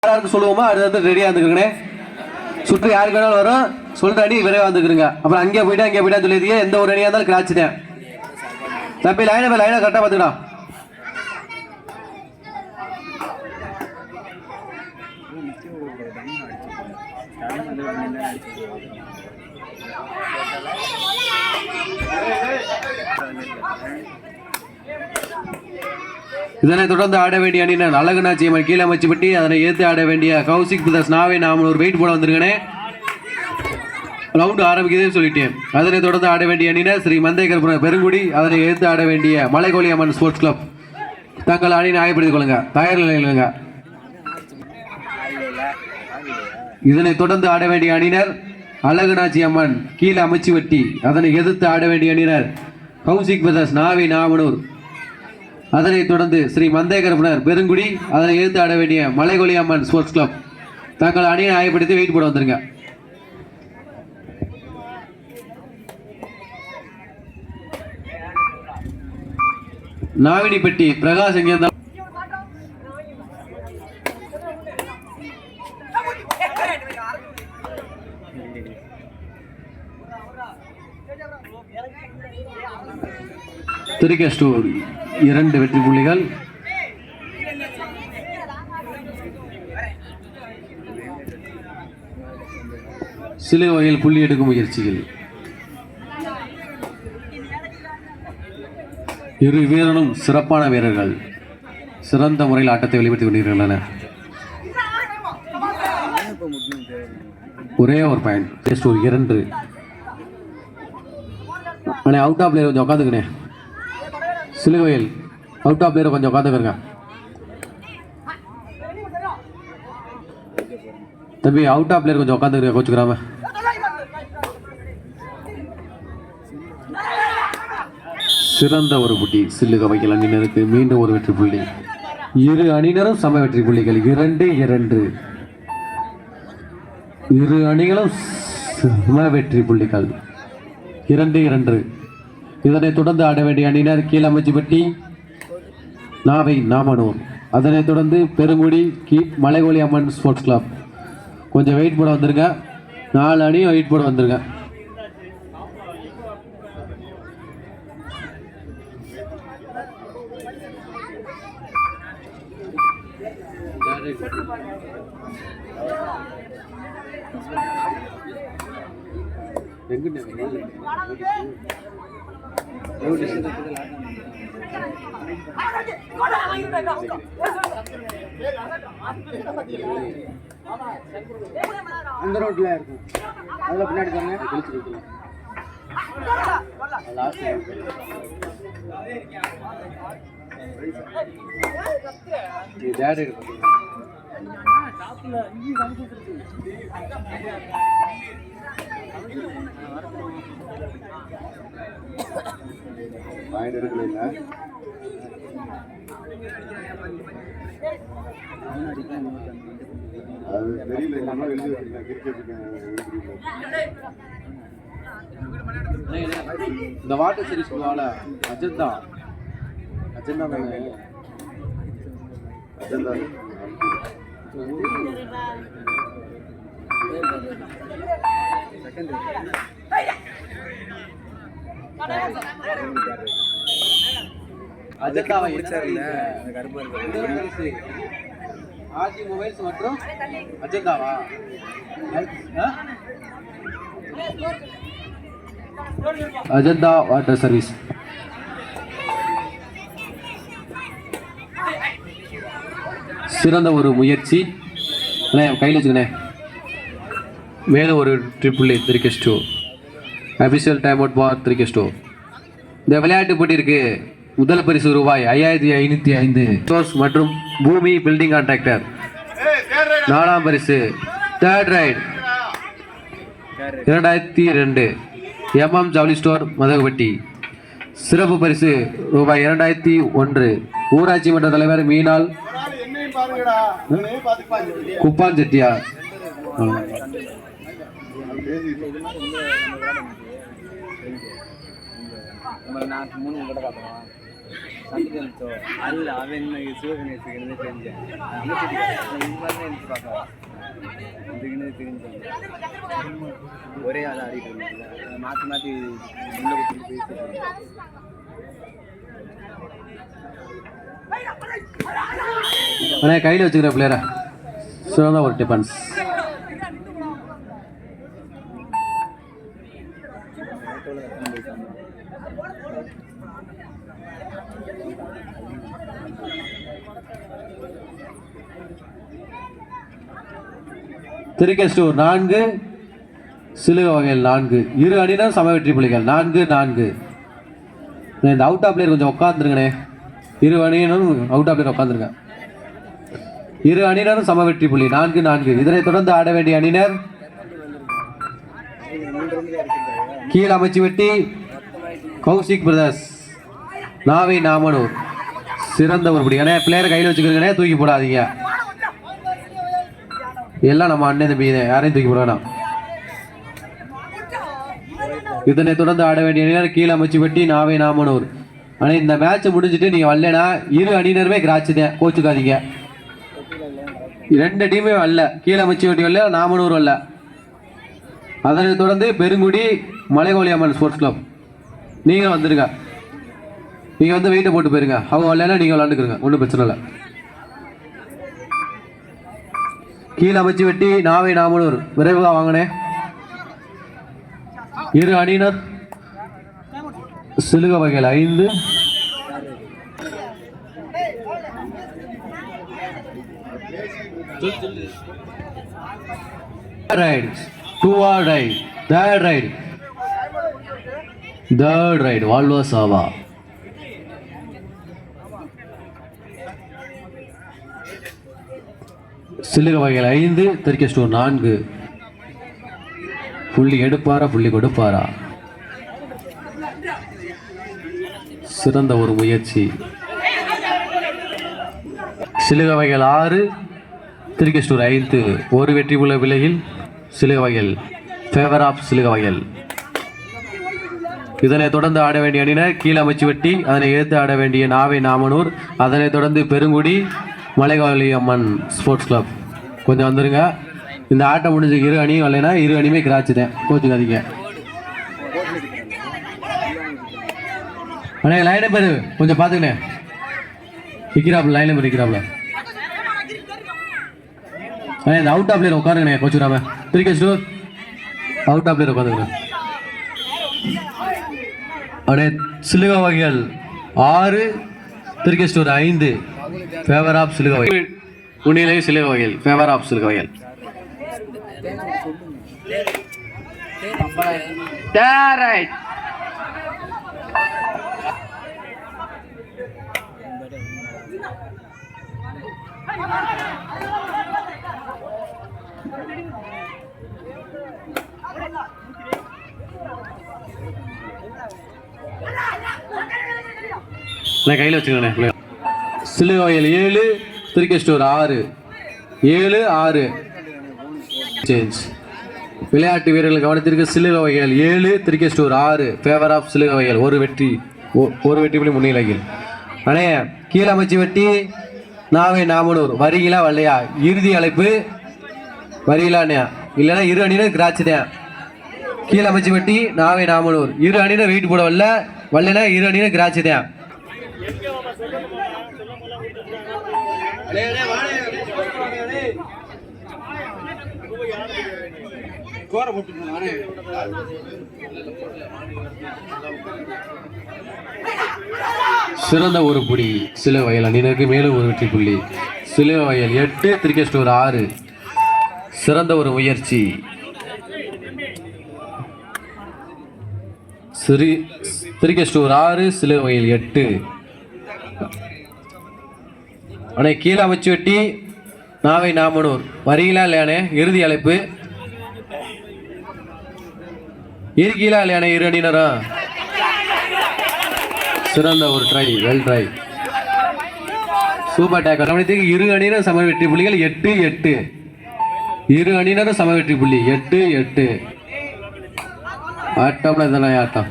யாருக்கு சொல்லுவோமோ அடுத்து ரெடியாக இருந்துக்கிறேங்கண்ணே. சுற்று யாருக்கு வேணாலும் வரும், சொல்கிற அடி விரைவாக வந்துக்கிறேங்க. அப்புறம் அங்கே போயிட்டா சொல்லியதே எந்த ஒரு அடியாக இருந்தாலும் கிராச்சிட்டேன். தம்பி லைனை கரெக்டாக பார்த்துக்கலாம். இதனை தொடர்ந்து ஆட வேண்டிய அணியினர் அழகுநாச்சியம்மன் கீழே அமைச்சுப்பட்டி, அதனை ஏற்று ஆட வேண்டிய கௌசிக் பிரதர்ஸ் நாவே நாம ஒரு வெயிட் போட வந்திருக்கேனே. ரவுண்டு ஆரம்பிக்குதுன்னு சொல்லிட்டேன். அதனை தொடர்ந்து ஆட வேண்டிய அணியினர் ஸ்ரீ மந்தேகர் பெருங்குடி, அதனை ஏற்று ஆட வேண்டிய மலைகோலி அம்மன் ஸ்போர்ட்ஸ் கிளப். தங்கள் அணியை ஆயப்படுத்திக் கொள்ளுங்க, தயார் நிலையிலுங்க. இதனை தொடர்ந்து ஆட வேண்டிய அணியினர் அழகுநாச்சி அம்மன் கீழே அமைச்சு வெட்டி, அதனை எதிர்த்து ஆட வேண்டிய அணியினர் கௌசிக் பிரதர்ஸ் நாவி நாமனூர். அதனைத் தொடர்ந்து ஸ்ரீ மந்தேகரப்பனர் பெருங்குடி, அதனை எதிர்த்து ஆட வேண்டிய மலைகொலி அம்மன் ஸ்போர்ட்ஸ் கிளப். தங்கள் அணியை ஆயப்படுத்தி வெயிட் போட வந்துருங்க. நாவினிப்பட்டி பிரகாஷ் எங்கே இருந்தாலும் திருக்கேஸ்டூர் 2 வெற்றி புள்ளிகள். சில வகையில் புள்ளி எடுக்கும் முயற்சிகள். இரு வீரனும் சிறப்பான வீரர்கள், சிறந்த முறையில் ஆட்டத்தை வெளிப்படுத்திக் கொண்டிருக்கின்றனர். ஒரே ஒரு point. Test 2. Out of player கொஞ்சம் உட்காந்துக்கணே. சிலுவையில் அவுட் ஆஃப் பிளேயர் கொஞ்சம் உட்காந்துக்கிறங்க. தம்பி அவுட் ஆஃப் பிளேயர் கொஞ்சம் உட்காந்துக்கிறேன், கோச்சுக்கிறாம. சிறந்த ஒரு புட்டி சில்லுக வைக்கல் அணியினருக்கு மீண்டும் ஒரு வெற்றி புள்ளி. இரு அணியினரும் சம வெற்றி புள்ளிகள். 2-2. இரு அணிகளும் சம வெற்றி புள்ளிகள். 2-2. இதனைத் தொடர்ந்து ஆட வேண்டிய அணியினர் கீழமைச்சிப்பட்டி நாவை நாமனூர், அதனைத் தொடர்ந்து பெருங்குடி மலைகோலி அம்மன் ஸ்போர்ட்ஸ் கிளப். கொஞ்சம் வெயிட் போட வந்துருங்க. 4 அணியும் வெயிட் போட வந்துருங்க. அந்த ரோட்ல இருக்கும், அதுல பின்னாடி தாங்க கழிச்சு கொடுக்கலாம். பாயிண்ட் எடுக்கல. இந்த வாட்டர் சீரிஸ் சொல்லுவாங்க அஜந்தா தானே. அஜந்தா அஜந்தாவை ஆர்ஜி மொபைல்ஸ் மற்றும் அஜந்தாவா? Ajanta water service. சிறந்த ஒரு முயற்சி. கையில் வச்சுக்கணே. மேலும் ஒரு ட்ரிபிள் திருக்கெஸ்டோ. அபிஷியல் டைம் அவுட் பார் திருக்கெஸ்டோ. இந்த விளையாட்டு போட்டி இருக்கு. முதல் பரிசு ரூபாய் 5505 மற்றும் பூமி பில்டிங் கான்ட்ராக்டர். 4ஆம் பரிசு தேர்ட் ரைட் 2002 ஜவுளி ஸ்டோர் மதகுபட்டி. சிறப்பு பரிசு ரூபாய் 2001 ஊராட்சி மன்ற தலைவர் மீனால் குப்பான் செட்டியார். நான் 3 கூட காட்டுறேன். அல்ல அவன் சிவகணேசன் தெரிஞ்சேன் ஒரே ஆள் ஆடிட்டு மாற்றி மாற்றி உள்ள பேசி ஆனால் கையில் வச்சுக்கிற பிள்ளையரா சிறந்த ஒரு டிஃபன்ஸ். திருக்கெஸ்டூர் 4 சிலுவை வகையில் 4 இரு அணியினர் சம வெற்றி புள்ளிகள் 4-4. இந்த அவுட் ஆஃப் பிளேயர் கொஞ்சம் உட்காந்துருங்கண்ணே. இரு அணியினரும் அவுட் ஆஃப் பிளேயர் உட்காந்துருங்க. இரு அணியினரும் சம வெற்றி புள்ளி 4-4. இதனைத் தொடர்ந்து ஆட வேண்டிய அணியினர் கீழ் அமைச்சு வெட்டி கௌசிக் பிரதர்ஸ் நாவை நாமனூர். சிறந்த ஒரு பிடி. ஏன்னா பிளேயர் கையில் வச்சுக்கிறீங்கன்னே தூக்கி போடாதீங்க. எல்லாம் நம்ம அண்ணன் தம்பி யாரையும் தூக்கி போட வேணாம். இதனை தொடர்ந்து ஆட வேண்டிய அணியினர் கீழ் அமைச்சு வெட்டி நாவை நாமனூர். ஆனால் இந்த மேட்ச் முடிஞ்சுட்டு நீங்கள் வரலனா இரு அணியினருமே கிராச்சுதேன், கோச்சுக்காதீங்க. 2 டீமே வரல, கீழே அமைச்சு வெட்டி வரல, நாமனூர் வரல. அதனை தொடர்ந்து பெருங்குடி மலைகோலி அம்மன் ஸ்போர்ட்ஸ் கிளப் நீங்கள் வந்துருங்க. நீங்கள் வந்து வெயிட்டை போட்டு போயிருங்க. அவங்க வரலன்னா நீங்கள் விளாண்டுக்குறங்க, ஒன்றும் பிரச்சனை இல்லை. கீழே அமைச்சு வெட்டி நாவை நாமனூர் விரைவாக வாங்கினேன். இரு அணியினர் சிலுக வகையில் 5 ரைட் 2 ரைட் தேர்ட் ரைட் வால்வா சாவா. சிலுக வகையில் 5 திருக்கெஸ்டூர் 4. புள்ளி எடுப்பாரா புள்ளி கொடுப்பாரா? சிறந்த ஒரு முயற்சி. சிலுக வகையில் 6 திருக்கெஸ்டூர் 5. ஒரு வெற்றி உள்ள விலையில் சிலுக வகையில் ஃபேவர் ஆஃப் சிலுக வகையில். இதனைத் தொடர்ந்து ஆட வேண்டிய அணியினர் கீழ் அமைச்சு வெட்டி அதனை ஏற்று ஆட வேண்டிய நாவை நாமனூர். அதனைத் தொடர்ந்து பெருங்குடி மலைகாலி அம்மன் ஸ்போர்ட்ஸ் கிளப். கொஞ்சம் வந்துருங்க. இந்த ஆட்டம் முடிஞ்சு இரு அணியும் வரலைன்னா இரு அணியுமே கிராச்சுதேன், கோச்சுக்காதீங்க. அண்ணே லைன் நம்பர் கொஞ்சம் பார்த்துக்கண்ணே. நிற்கிறாப்புல லைன் நம்பர் நிற்கிறாப்புல. அண்ணே இந்த அவுட் ஆஃப் பிளேயர் உட்காருங்கண்ணே, கோச்சுக்கிறாம. திருக்கெஸ்டூர் அவுட் ஆஃப் பிளேயர் உட்காந்துக்கிறேன். அண்ணே சிலுக வகைகள் 6 திருக்கெஸ்டூர் 5 ஃபேவர் ஆஃப் சிலுக வகைகள். உண்மையிலே சிலுக வகைகள் ஃபேவர் ஆஃப் சிலுக வகைகள். ரைட் கையில் வச்சுக்கோண்ணே. சிலுக வகையில் 7 திருக்கெஸ்டூர் 6 7-6 சேஞ்ச். விளையாட்டு வீரர்கள் கவனத்திற்கு சிலுக வகைகள் 7 திருக்கெஸ்டூர் 6 ஃபேவர் ஆஃப் சிலுக வகைகள். ஒரு வெற்றி புள்ளி முன்னிலையில். அண்ணே கீழ் அமைச்சு வெட்டி நாவை நாமனூர் வரீங்களா வரலையா? இறுதி அழைப்பு வரீங்களாண்ணே, இல்லைன்னா இரு அணியினர் கிராச்சுதேன். கீழ் அமைச்சு வெட்டி நாவை நாமனூர் இரு அணியினர் வெயிட் போட வரலைன்னா இரு அணியினர் கிராச்சுதேன். சிறந்த ஒரு புடி சிலுவை வயல் அணியினருக்கு மேலும் ஒரு வெற்றி புள்ளி. சிலுவை வயல் 8 திருக்கெஸ்டூர் 6. சிறந்த ஒரு முயற்சி. திருக்கெஸ்டூர் 6 சிலுவை வயல் 8. அண்ணே கீழே அமைச்சு வெட்டி நாவை நாமனூர் வரீங்களா இல்லையானே? இறுதி அழைப்பு இருக்கீங்களா இல்லையானே? இரு அணியினரா சிறந்த ஒரு try, well try, super tackle. கவனித்துக்கு இரு அணியினர் சம வெற்றி புள்ளிகள் 8-8. இரு அணியினரும் சம வெற்றி புள்ளி 8-8. ஆட்டம்ல இதெல்லாம் ஆட்டம்.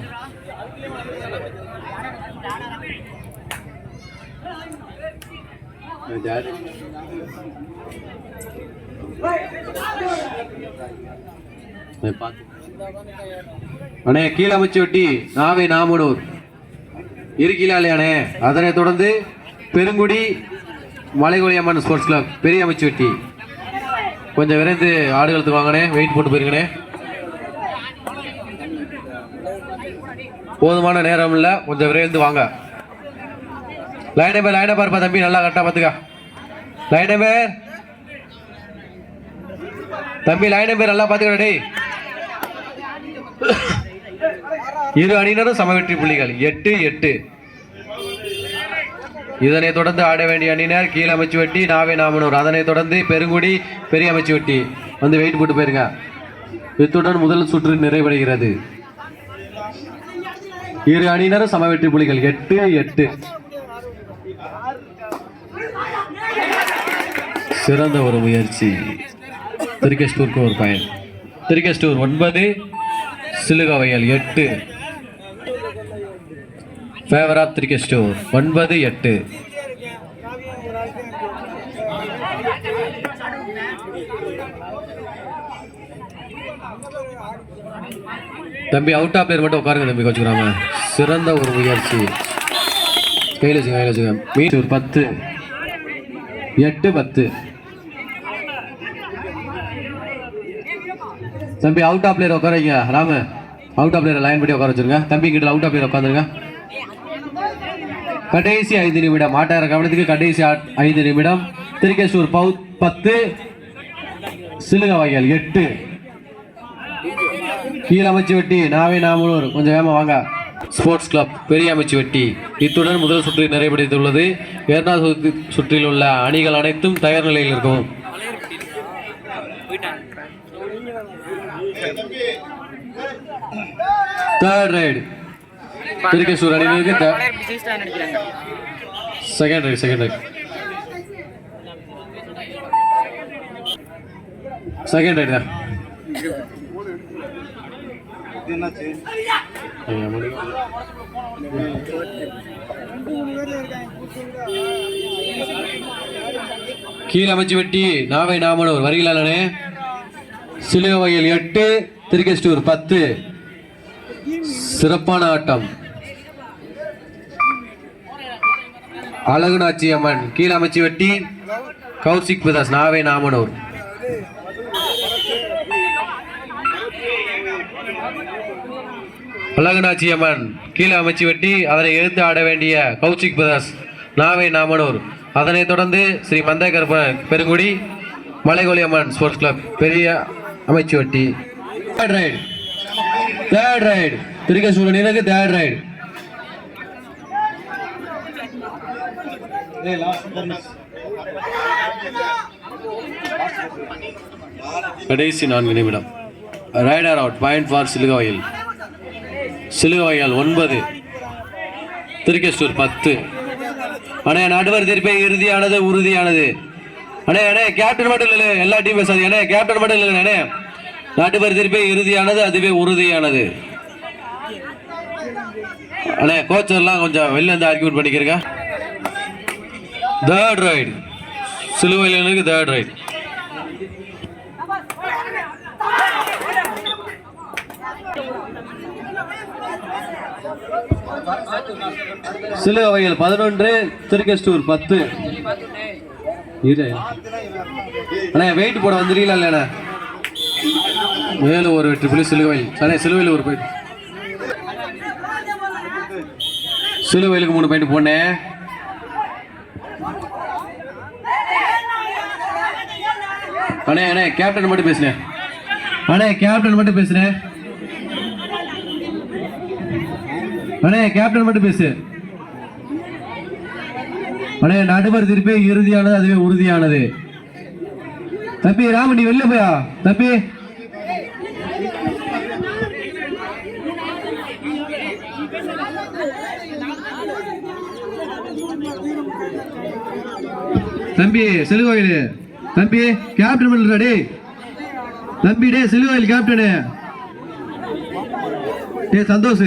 அண்ணே கீழமைச்சு வெட்டி நாவை நாமனூர் இருக்கீங்களா இல்லையாண்ணே? அதனை தொடர்ந்து பெருங்குடி மலைகோலியம்மன் ஸ்போர்ட்ஸ் கிளப் பெரிய அமைச்சு வெட்டி. கொஞ்சம் விரைந்து ஆடுகளுக்கு வாங்கண்ணே, வெயிட் போட்டு போயிருங்கண்ணே. போதுமான நேரம் இல்லை, கொஞ்சம் விரைந்து வாங்க. லைனை பாருப்பா தம்பி, நல்லா கரெக்டாக பார்த்துக்கா. லைனை பேர் தம்பி, லைனை பேர் நல்லா பார்த்துக்கடா டேய். இரு அணியினரும் சம வெற்றி புள்ளிகள் 8-8. இதனை தொடர்ந்து ஆட வேண்டிய அணியினர் கீழமைச்சு வெட்டி நாவே நாமனூர், அதனை தொடர்ந்து பெருங்குடி பெரிய அமைச்சு வெட்டி. வந்து வெயிட் போட்டு போயிருங்க. இத்துடன் முதல் சுற்று நிறைவடைகிறது. இரு அணியினரும் சம வெற்றி புள்ளிகள் 8-8. சிறந்த ஒரு முயற்சி. திருக்கெஸ்டூருக்கு ஒரு பயன். திருக்கெஸ்டூர் 9, சிலுகவையல் 8. Favour of Thirukestur 9-8. தம்பி அவுட் ஆஃப் பிளேயர் மட்டும் உட்காருங்க தம்பி, கொஞ்சம் சிறந்த ஒரு முயற்சி. கையில் வச்சுங்க. மீட்டூர் 10, 8-10. தம்பி அவுட் ஆஃப் பிளேயர் உட்காருங்க. Rama out of player line படி உட்கார வச்சுருங்க. தம்பி கிட்ட அவுட் ஆஃப் பிளேயர் உட்காந்துருங்க. கடைசி 5 நிமிடம். ஆட்டார கவனத்துக்கு கடைசி 5 நிமிடம். திருக்கேசூர் 10, சிலுகவையல் 8. கீழமைச்சு வெட்டி நாவே நாமனூர், கொஞ்சம் வேகமாக வாங்க. ஸ்போர்ட்ஸ் கிளப் பெரிய அமைச்சு வெட்டி. இத்துடன் முதல் சுற்று நிறைவடைந்துள்ளது. 2வது சுற்றில் உள்ள அணிகள் அனைத்தும் தயார் நிலையில் இருக்கும். தேர்ட் ரைடு திருக்கேசூர் அணியினருக்கு செகண்ட் ரைடு தான். கீழ் அமைச்சு வெட்டி நாவை நாமனூர் வருகிறானே. சிலுவையில் 8, திருக்கேஸ்டூர் 10. சிறப்பான ஆட்டம். அழகுநாச்சி அம்மன் கீழ் அமைச்சு வெட்டி கௌசிக் பிரதாஸ் நாவை நாமனூர். அழகுநாச்சி அம்மன் கீழே அமைச்சு வெட்டி அதனை எழுத்து ஆட வேண்டிய கௌசிக் பிரதாஸ் நாவை நாமனூர். அதனைத் தொடர்ந்து ஸ்ரீ மந்தகர் பெருங்குடி மலைகோலி அம்மன் ஸ்போர்ட்ஸ் கிளப் பெரிய அமைச்சு வெட்டி. தேர்ட் ரைடு திருக்கேசூர் அணியினருக்கு தேர்ட் ரைடு. கடைசி 4 நிமிடம். Raider out. பாயிண்ட் ஃபார் சிலுகவையில். சிலுவையால் 9, திருக்கேஸ்டூர் 10. அண்ணே நடுவர் திருப்பி இறுதியானது உறுதியானது. அண்ணே கேப்டன் மட்டும் இல்லை, எல்லா டீம் பேசாது. அண்ணே கேப்டன் மட்டும் இல்லை அண்ணே, நடுவர் திருப்பி இறுதியானது அதுவே உறுதியானது. அண்ணே கோச்சர்லாம் கொஞ்சம் வெளில இருந்து ஆர்கியூட் பண்ணிக்கிறீங்க. தேர்ட் ரைடு சிலுவையில் தேர்ட் ரைடு. சிலுவையில் 11, திருக்கேஸ்டூர் 10. அண்ணா வெயிட் போட வந்துடுறீங்களா இல்லைண்ணா? மேலும் ஒரு வெற்றி புள்ளி சிலுவையில். அண்ணே சிலுவையில் ஒரு பாயிண்ட், சிலுவையிலுக்கு 3 பாயிண்ட் போனேன். அண்ணே கேப்டன் மட்டும் பேசுனேன். அண்ணே கேப்டன் மட்டும் பேசுனேன். அண்ணே கேப்டன் மட்டும் பேசு. அண்ணே நடுவர் திருப்பி இறுதியானது அதுவே உறுதியானது. தம்பி ராம நீ வெளில போயா தம்பி. தம்பி சிலுவையில் தம்பி கேப்டன் பண்ணல டே. தம்பி டே சிலுவையில் கேப்டனு டே சந்தோஷ்.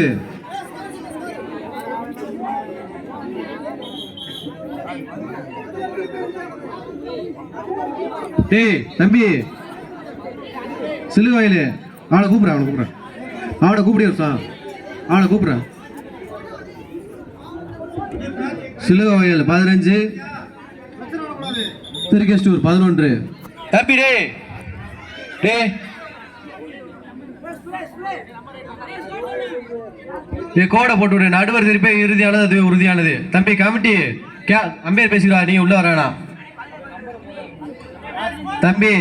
டேய் தம்பி சிலுவையில் அவனை கூப்பிட்றேன் அவனை கூப்பிடி சார் அவனை கூப்பிட்றேன். சிலுவையில் 15 திருக்கெஸ்டூர் 11. தம்பி டே டே கோடை போட்டு விடு. நடுவர் திருப்பி இறுதியானது அது உறுதியானது. தம்பி கமிட்டி அம்பேர் பேசுகிறா, நீ உள்ள வரானா? தம்பி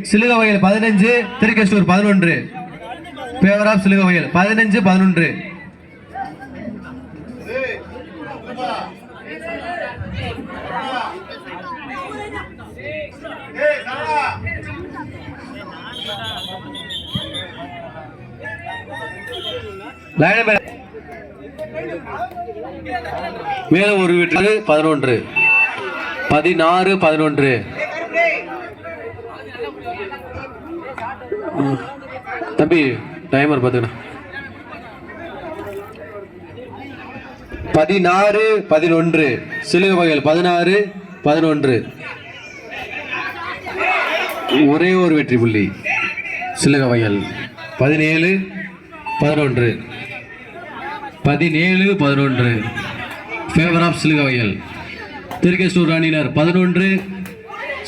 சிலுகவையில் 15 திருக்கெஸ்டூர் 11. Favour of சிலுகவையில் 15 11. மேல ஒரு வீட்டு 11 16 11. தம்பி டைமர் பார்த்துக்கணும். 16 11 சிலுக வகையில் 16 11. ஒரே ஒரு வெற்றி புள்ளி சிலுக வகையில் 17 11 17 11. ஃபேவர் ஆஃப் சிலுக வகையில் திருக்கேஸ்டூர் அணியினர் 11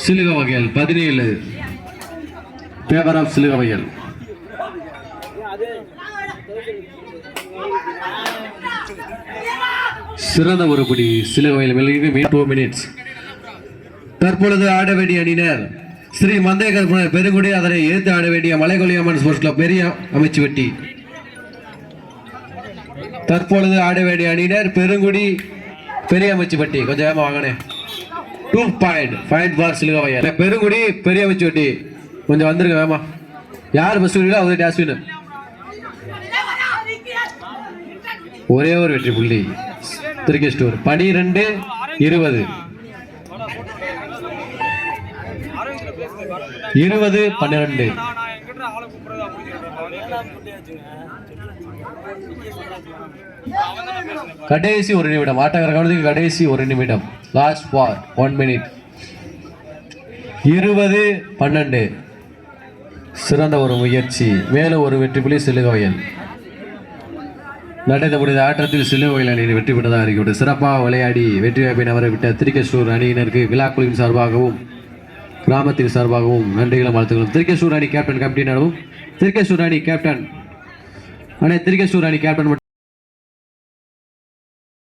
சிலுக வகையில் 17. ஃபேவர் ஆஃப் சிலுக வகையில் சிறந்த ஒருபடி சிலுவையில் விலகி 2 மினிட்ஸ். தற்பொழுது ஆட வேண்டிய அணியினர் ஸ்ரீ மந்தைய கருப்பனர் பெருங்குடி, அதனை எதிர்த்து ஆட வேண்டிய மலைக்கொல்லியம்மன் ஸ்போர்ட்ஸ் கிளப் பெரிய அமைச்சு வெட்டி. தற்பொழுது ஆட வேண்டிய அணியினர் பெருங்குடி பெரிய அமைச்சு வெட்டி. கொஞ்சம் வேகமா வாங்கினே. 2 பாயிண்ட் ஃபார் சிலுவையில் பெருங்குடி பெரிய அமைச்சு வெட்டி. கொஞ்சம் வந்துருங்க வேமா. யார் பஸ் அவர் டாஸ்வின். ஒரே ஒரு வெற்றி புள்ளி திருக்கேஸ்டூர் 12 20 20 12. கடைசி ஒரு நிமிடம். ஆட்டக்கார கவனத்துக்கு கடைசி ஒரு நிமிடம். Last for 1 minute. 20 12. சிறந்த ஒரு முயற்சி. மேலும் ஒரு வெற்றி புள்ளி சிலுவையில். நடந்த முடிந்த ஆட்டத்தில் சிலுவையில் அணியின் வெற்றி பெற்றதாக அறிவிக்கப்பட்டது. சிறப்பாக விளையாடி வெற்றி வாய்ப்பை நவரவிட்ட திருக்கேஸ்டூர் அணியினருக்கு விழாக்குழுவின் சார்பாகவும் கிராமத்தின் சார்பாகவும் நன்றிகளும் வாழ்த்துக்களும். திருக்கேஸ்டூர் அணி கேப்டன் கமிட்டியினரும் திருக்கேஸ்டூர் அணி கேப்டன் திருக்கேஸ்டூர் அணி கேப்டன்